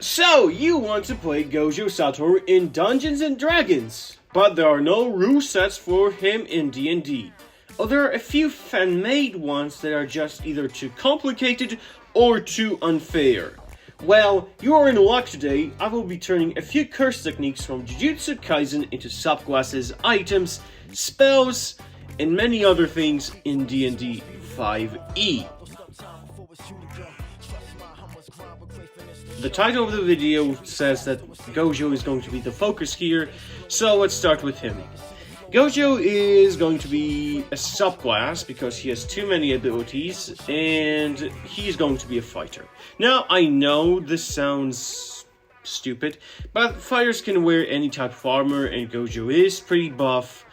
So, you want to play Gojo Satoru in Dungeons & Dragons, but there are no rule sets for him in D&D. Oh, there are a few fan-made ones that are just either too complicated or too unfair. Well, you are in luck today. I will be turning a few curse techniques from Jujutsu Kaisen into subclasses, items, spells, and many other things in D&D 5e. The title of the video says that Gojo is going to be the focus here, so let's start with him. Gojo is going to be a subclass because he has too many abilities, and he's going to be a fighter. Now, I know this sounds stupid, but fighters can wear any type of armor, and Gojo is pretty buff.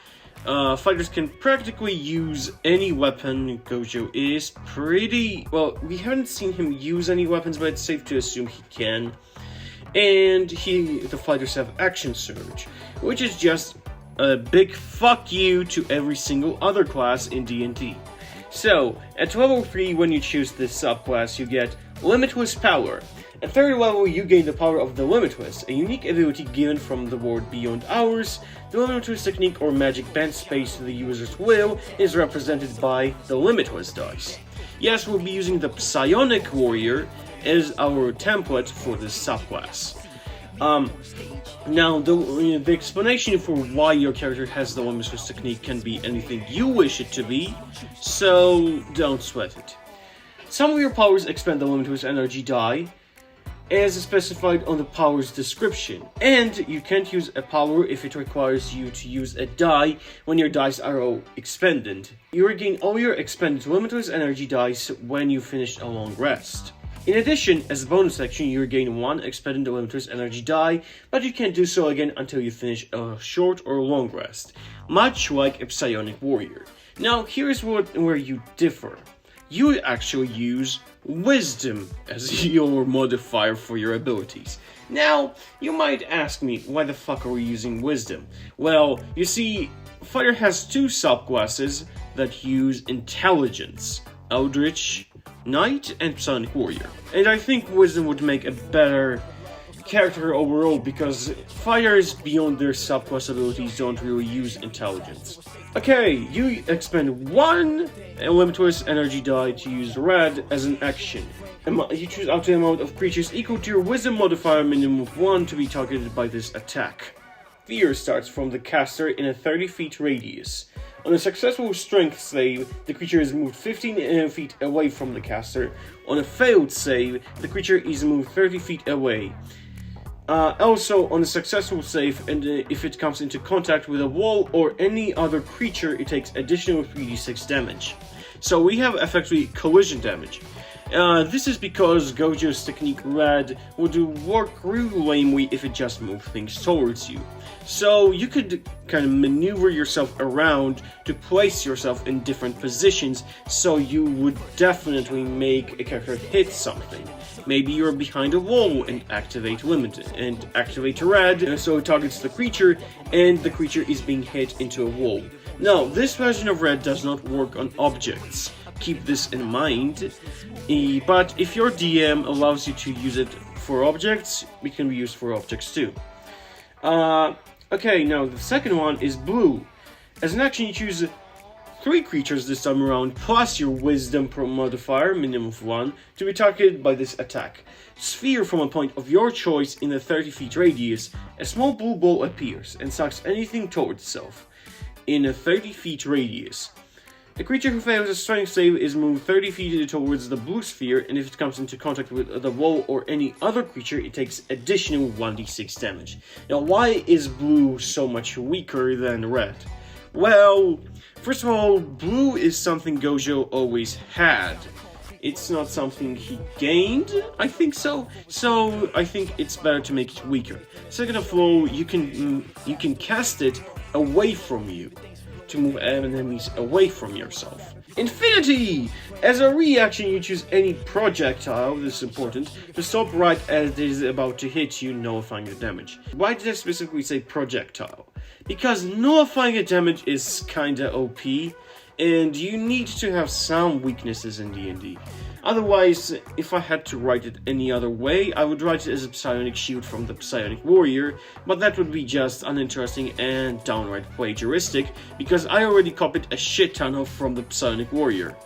Fighters can practically use any weapon. Gojo is pretty... well, we haven't seen him use any weapons, but it's safe to assume he can. And the fighters have Action Surge, which is just a big fuck you to every single other class in D&D. So, at level 3, when you choose this subclass, you get Limitless Power. At 3rd level, you gain the power of the Limitless, a unique ability given from the word Beyond Hours. The Limitless technique or magic band space to the user's will is represented by the Limitless dice. Yes, we'll be using the Psionic Warrior as our template for this subclass. Now, the explanation for why your character has the Limitless technique can be anything you wish it to be, so don't sweat it. Some of your powers expend the Limitless energy die, as specified on the power's description, and you can't use a power if it requires you to use a die when your dice are all expended. You regain all your expended Limitless energy dice when you finish a long rest. In addition, as a bonus action, you regain 1 expended Limitless energy die, but you can't do so again until you finish a short or long rest, much like a Psionic Warrior. Now, here's where you differ. You actually use Wisdom as your modifier for your abilities. Now, you might ask me, why the fuck are we using Wisdom? Well, you see, Fighter has 2 subclasses that use Intelligence, Eldritch Knight and Psionic Warrior. And I think Wisdom would make a better character overall because fighters beyond their subclass abilities don't really use Intelligence. Okay, you expend 1 Limitless energy die to use Red as an action. You choose up to the amount of creatures equal to your Wisdom modifier minimum of 1 to be targeted by this attack. Fear starts from the caster in a 30 feet radius. On a successful strength save, the creature is moved 15 feet away from the caster. On a failed save, the creature is moved 30 feet away. Also, on a successful save, and if it comes into contact with a wall or any other creature, it takes additional 3d6 damage. So we have effectively collision damage. This is because Gojo's technique Red would work really lamely if it just moved things towards you. So you could kind of maneuver yourself around to place yourself in different positions so you would definitely make a character hit something. Maybe you're behind a wall and activate Red, so it targets the creature and the creature is being hit into a wall. Now, this version of Red does not work on objects. Keep this in mind, but if your DM allows you to use it for objects, it can be used for objects too. Okay, now the second one is Blue. As an action, you choose 3 creatures this time around, plus your Wisdom modifier, minimum of 1, to be targeted by this attack. Sphere from a point of your choice in a 30 feet radius, a small blue ball appears and sucks anything towards itself in a 30 feet radius. The creature who fails a strength save is moved 30 feet towards the blue sphere, and if it comes into contact with the wall or any other creature, it takes additional 1d6 damage. Now, why is blue so much weaker than red? Well, first of all, blue is something Gojo always had. It's not something he gained, I think so. So I think it's better to make it weaker. Second of all, you can cast it away from you to move enemies away from yourself. Infinity! As a reaction, you choose any projectile, this is important, to stop right as it is about to hit you, nullifying the damage. Why did I specifically say projectile? Because nullifying the damage is kinda OP, and you need to have some weaknesses in D&D. Otherwise, if I had to write it any other way, I would write it as a psionic shield from the Psionic Warrior, but that would be just uninteresting and downright plagiaristic, because I already copied a shit ton from the Psionic Warrior.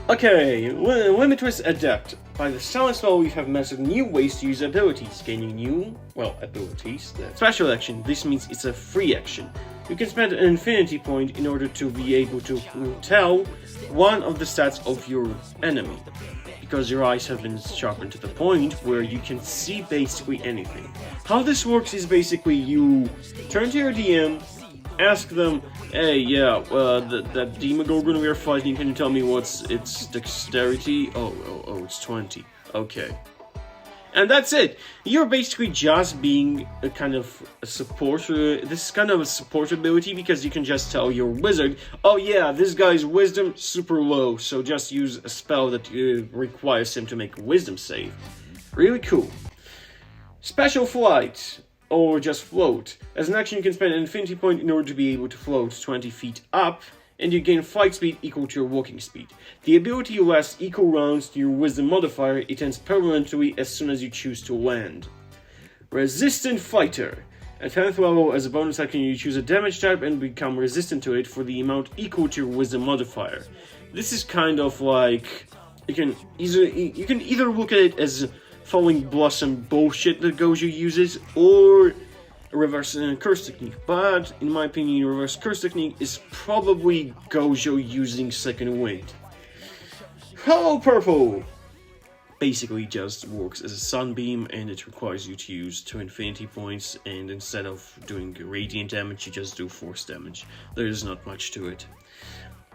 Okay, Limitless Adept. By the Silent Spell, we have mastered new ways to use abilities, gaining new, abilities. The special action, this means it's a free action. You can spend an infinity point in order to be able to tell one of the stats of your enemy, because your eyes have been sharpened to the point where you can see basically anything. How this works is basically you turn to your DM, ask them, hey, that Demogorgon we are fighting, can you tell me what's its dexterity? Oh, it's 20. Okay. And that's it. You're basically just being a kind of a support. This is kind of a support ability because you can just tell your wizard, oh yeah, this guy's wisdom super low, so just use a spell that requires him to make a wisdom save. Really cool. Special Flight, or just float. As an action, you can spend an infinity point in order to be able to float 20 feet up, and you gain flight speed equal to your walking speed. The ability lasts equal rounds to your wisdom modifier. It ends permanently as soon as you choose to land. Resistant Fighter. At 10th level, as a bonus action, you choose a damage type and become resistant to it for the amount equal to your wisdom modifier. This is kind of like, you can either look at it as following Blossom bullshit that Gojo uses, or a reverse curse technique, but in my opinion, reverse curse technique is probably Gojo using second wind. Hollow Purple basically just works as a sunbeam, and it requires you to use 2 infinity points, and instead of doing radiant damage, you just do force damage. There is not much to it.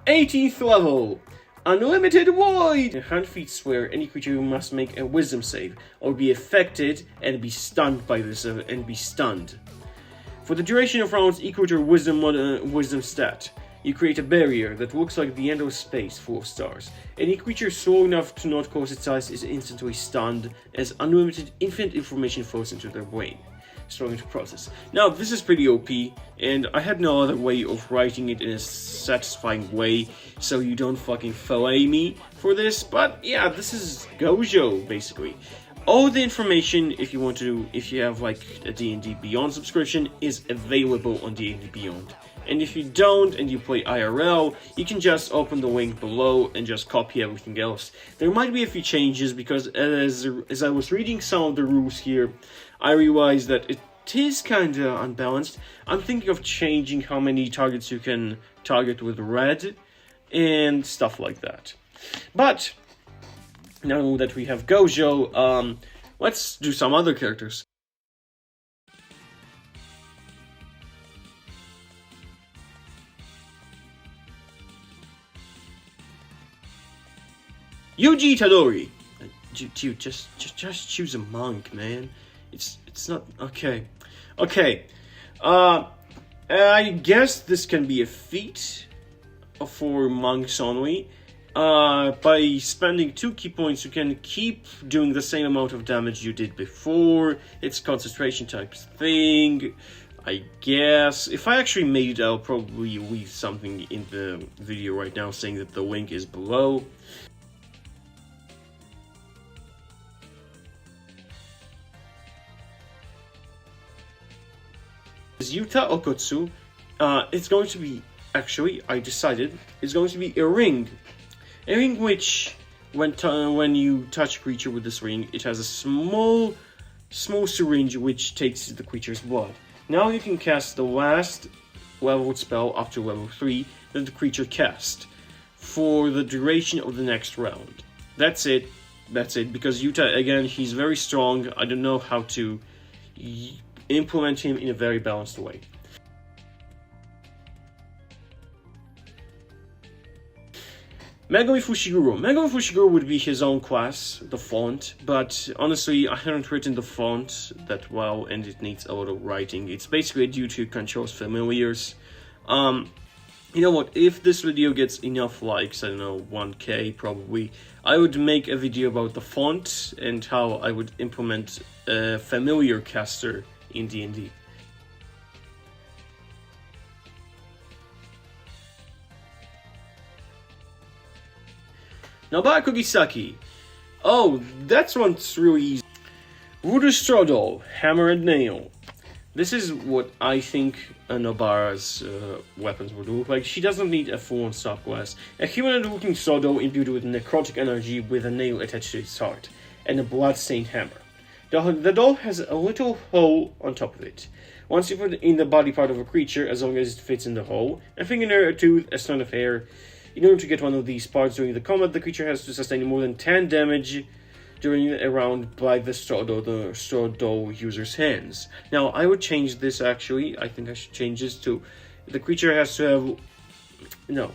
18th level! Unlimited Void! In 100 feet square, any creature must make a wisdom save, or be affected and be stunned by this, For the duration of rounds equal to your wisdom stat, you create a barrier that looks like the end of space full of stars. Any creature slow enough to not close its eyes is instantly stunned, as unlimited infinite information flows into their brain. Struggling to process. Now, this is pretty OP, and I had no other way of writing it in a satisfying way, so you don't fucking fillet me for this, but yeah, this is Gojo, basically. All the information, if you have like a DnD Beyond subscription, is available on DnD Beyond. And if you don't, and you play IRL, you can just open the link below and just copy everything else. There might be a few changes, because as I was reading some of the rules here, I realized that it is kinda unbalanced. I'm thinking of changing how many targets you can target with red, and stuff like that. But now that we have Gojo, let's do some other characters. Yuji Itadori. Dude, just choose a monk, man. It's not okay. Okay. I guess this can be a feat for monks only. By spending 2 key points, you can keep doing the same amount of damage you did before. It's concentration type thing, I guess. If I actually made it, I'll probably leave something in the video right now saying that the link is below. Yuta Okkotsu, it's going to be, actually, I decided, it's going to be a ring. A ring which, when you touch a creature with this ring, it has a small syringe which takes the creature's blood. Now you can cast the last leveled spell up to level 3 that the creature cast, for the duration of the next round. That's it, because Yuta, again, he's very strong. I don't know how to implement him in a very balanced way. Megami Fushiguro. Megami Fushiguro would be his own class, the font, but honestly, I haven't written the font that well, and it needs a lot of writing. It's basically due to Control's familiars. You know what, if this video gets enough likes, I don't know, 1k probably, I would make a video about the font and how I would implement a familiar caster in D&D. Nobara Kugisaki. Oh, that's one's really easy. Voodoo Strudel, Hammer and Nail. This is what I think Nobara's weapons would look like. She doesn't need a full-on subclass. A humanoid-looking Strudel imbued with necrotic energy with a nail attached to its heart, and a blood-stained hammer. The doll has a little hole on top of it. Once you put it in the body part of a creature, as long as it fits in the hole, a fingernail, a tooth, a strand of hair. In order to get one of these parts during the combat, the creature has to sustain more than 10 damage during a round by the Strudel user's hands. Now, I would change this actually. I think I should change this to the creature has to have... No.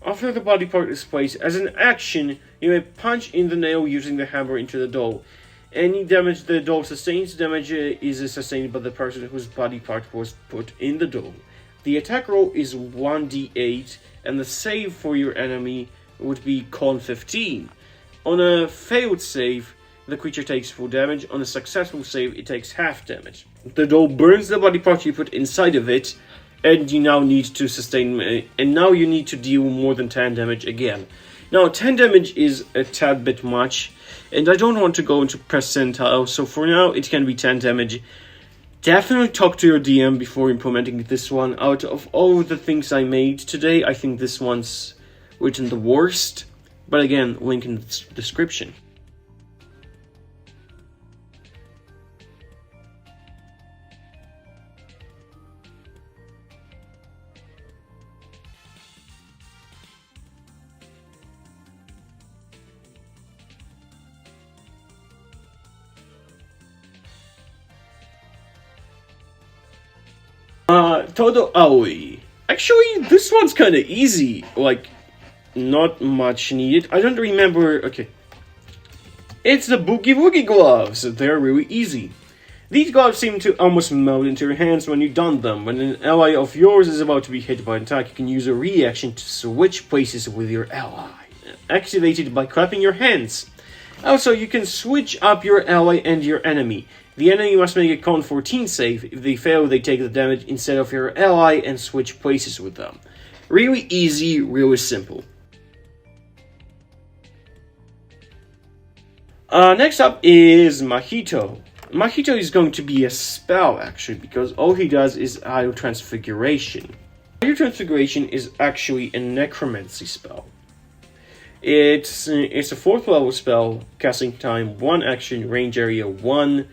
After the body part is placed, as an action, you may punch in the nail using the hammer into the doll. Any damage the doll sustains, damage is sustained by the person whose body part was put in the doll. The attack roll is 1d8, and the save for your enemy would be con 15. On a failed save, the creature takes full damage. On a successful save, it takes half damage. The doll burns the body part you put inside of it, and you now need to sustain, and now you need to deal more than 10 damage again. Now, 10 damage is a tad bit much, and I don't want to go into percentile, so for now it can be 10 damage. Definitely talk to your DM before implementing this one. Out of all the things I made today, I think this one's written the worst. But again, link in the description. Todo Aoi. Actually, this one's kind of easy. Like, not much needed. I don't remember... Okay. It's the Boogie Woogie gloves. They're really easy. These gloves seem to almost melt into your hands when you don them. When an ally of yours is about to be hit by an attack, you can use a reaction to switch places with your ally. Activated by clapping your hands. Also, you can switch up your ally and your enemy. The enemy must make a con 14 save. If they fail, they take the damage instead of your ally and switch places with them. Really easy, really simple. Next up is Mahito. Mahito is going to be a spell, actually, because all he does is Aoi Transfiguration. Aoi Transfiguration is actually a Necromancy spell. It's a 4th level spell, casting time 1 action, range area 1,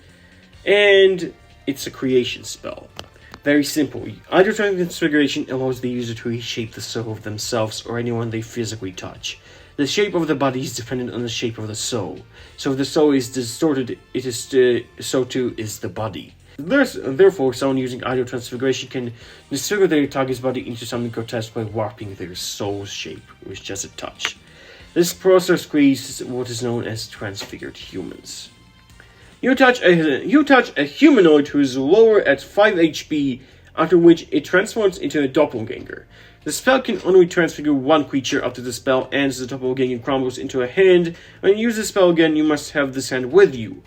and it's a creation spell. Very simple. Aoi Transfiguration allows the user to reshape the soul of themselves or anyone they physically touch. The shape of the body is dependent on the shape of the soul. So if the soul is distorted, so too is the body. Therefore, someone using Aoi Transfiguration can disfigure their target's body into something grotesque by warping their soul's shape with just a touch. This process creates what is known as transfigured humans. You touch a humanoid who is lower at 5 HP, after which it transforms into a doppelganger. The spell can only transfigure one creature after the spell ends. The doppelganger crumbles into a hand. When you use the spell again, you must have this hand with you.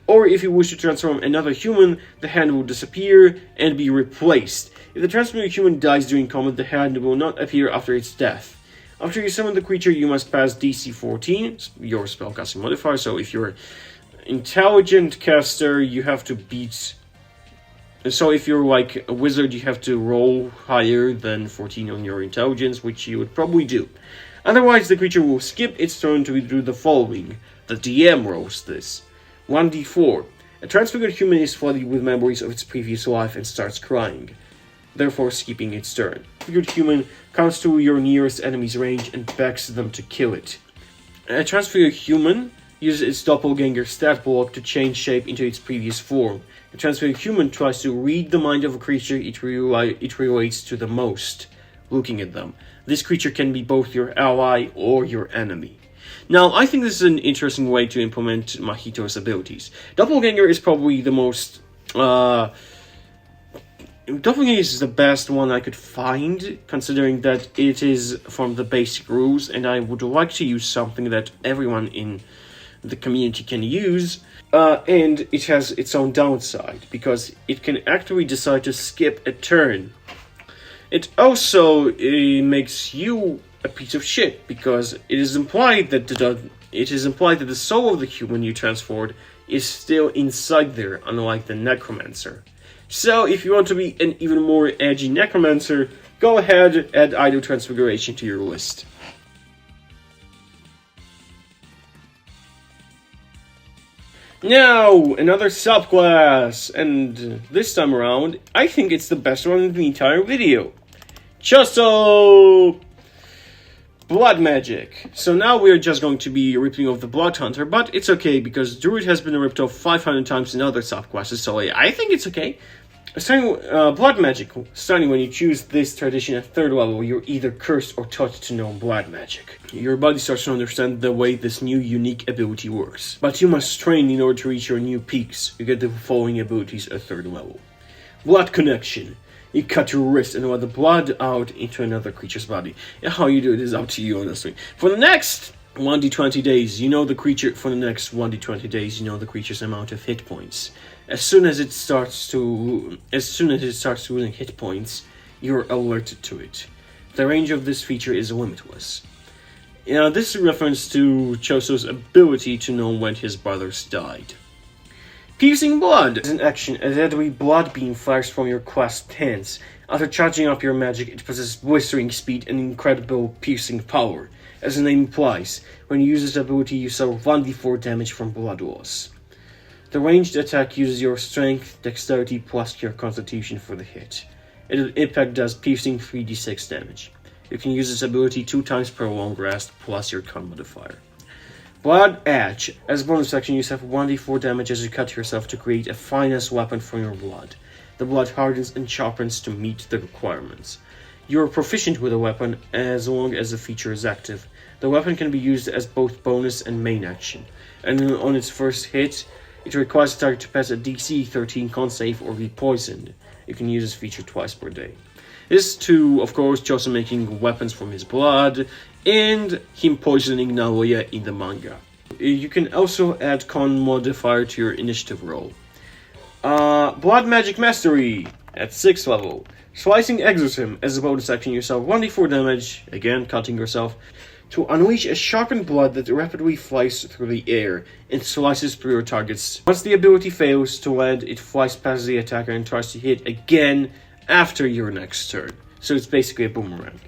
Or if you wish to transform another human, the hand will disappear and be replaced. If the transfigured human dies during combat, the hand will not appear after its death. After you summon the creature, you must pass DC 14, your spellcasting modifier. So if you're intelligent caster, you have to beat... So if you're like a wizard, you have to roll higher than 14 on your intelligence, which you would probably do. Otherwise, the creature will skip its turn to do the following. The DM rolls this. 1d4. A transfigured human is flooded with memories of its previous life and starts crying, therefore skipping its turn. A transfigured human comes to your nearest enemy's range and begs them to kill it. A transfigured human uses its doppelganger stat block to change shape into its previous form. A transfigured human tries to read the mind of a creature it relates to the most, looking at them. This creature can be both your ally or your enemy. Now, I think this is an interesting way to implement Mahito's abilities. Doppelganger is probably the most... Doppelganger is the best one I could find, considering that it is from the basic rules, and I would like to use something that everyone in the community can use, and it has its own downside, because it can actually decide to skip a turn. It also makes you a piece of shit, because it is implied that the soul of the human you transformed is still inside there, unlike the Necromancer. So if you want to be an even more edgy Necromancer, go ahead, add Idle Transfiguration to your list. Now, another subclass, and this time around, I think it's the best one in the entire video. Choso! Blood magic. So now we're just going to be ripping off the Blood Hunter, but it's okay because Druid has been ripped off 500 times in other subclasses, so I think it's okay. Starting blood magic. Starting when you choose this tradition at 3rd level, you're either cursed or taught to know blood magic. Your body starts to understand the way this new unique ability works. But you must train in order to reach your new peaks. You get the following abilities at 3rd level. Blood connection. You cut your wrist and let the blood out into another creature's body. And how you do it is up to you, honestly. For the next 1d20 days, you know the creature. For the next 1d20 days, you know the creature's amount of hit points. As soon as it starts to losing hit points, you're alerted to it. The range of this feature is limitless. This is a reference to Choso's ability to know when his brothers died. Piercing blood is an action. A deadly blood beam fires from your clasped hands. After charging up your magic, it possesses blistering speed and incredible piercing power. As the name implies, when you use this ability, you suffer 1d4 damage from blood loss. The ranged attack uses your strength, dexterity, plus your constitution for the hit. Impact does piercing 3d6 damage. You can use this ability 2 times per long rest, plus your con modifier. Blood Edge. As a bonus action, you suffer 1d4 damage as you cut yourself to create a finest weapon from your blood. The blood hardens and sharpens to meet the requirements. You are proficient with a weapon as long as the feature is active. The weapon can be used as both bonus and main action, and on its first hit, it requires the target to pass a DC 13 con save or be poisoned. You can use this feature twice per day. This to, of course, Choso making weapons from his blood, and him poisoning Naoya in the manga. You can also add con modifier to your initiative roll. Blood Magic Mastery at 6th level. Slicing Exorcism. As a bonus action, yourself 1d4 damage, again cutting yourself, to unleash a sharpened blood that rapidly flies through the air and slices through your targets. Once the ability fails to land, it flies past the attacker and tries to hit again after your next turn. So it's basically a boomerang.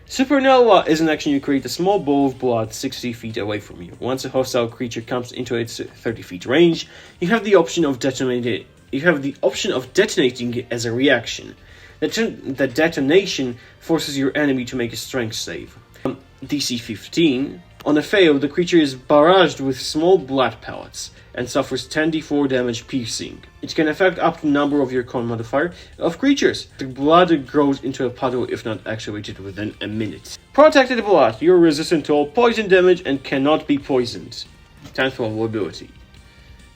Supernova is an action. You create a small ball of blood 60 feet away from you. Once a hostile creature comes into its 30 feet range, you have the option of detonating it as a reaction. The detonation forces your enemy to make a strength save. DC 15. On a fail, the creature is barraged with small blood pellets and suffers 10d4 damage piercing. It can affect up to the number of your con modifier of creatures. The blood grows into a puddle if not activated within a minute. Protected blood. You're resistant to all poison damage and cannot be poisoned. 10th level ability.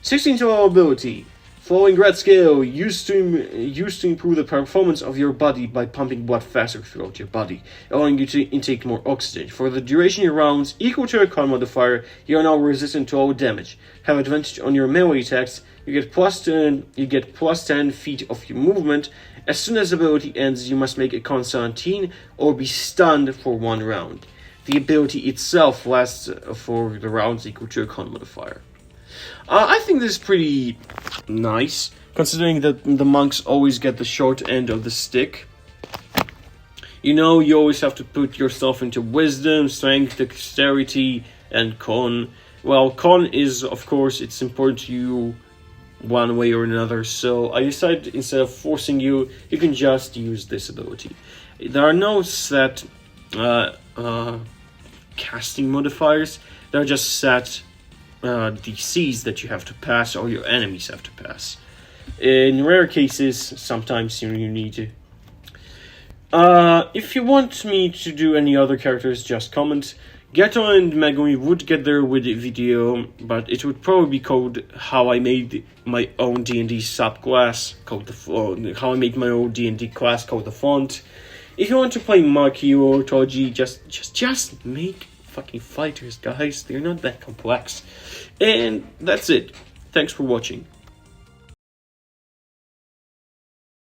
16th level ability. Flowing red scale, used to improve the performance of your body by pumping blood faster throughout your body, allowing you to intake more oxygen. For the duration of your rounds, equal to your con modifier, you are now resistant to all damage. Have advantage on your melee attacks. You get plus 10 feet of your movement. As soon as the ability ends, you must make a con 17 or be stunned for 1 round. The ability itself lasts for the rounds equal to your con modifier. I think this is pretty nice, considering that the monks always get the short end of the stick. You always have to put yourself into wisdom, strength, dexterity, and con. Well, con is, of course, it's important to you one way or another, so I decided instead of forcing you, you can just use this ability. There are no set casting modifiers, there are just set DCs that you have to pass or your enemies have to pass. In rare cases, sometimes you need to. If you want me to do any other characters, just comment. Geto and Megumi would get there with a video, but it would probably be called how I made my own D&D subclass, called how I made my own D&D class called the font. If you want to play Maki or Toji, just make fucking fighters, guys. They're not that complex. And that's it. Thanks for watching.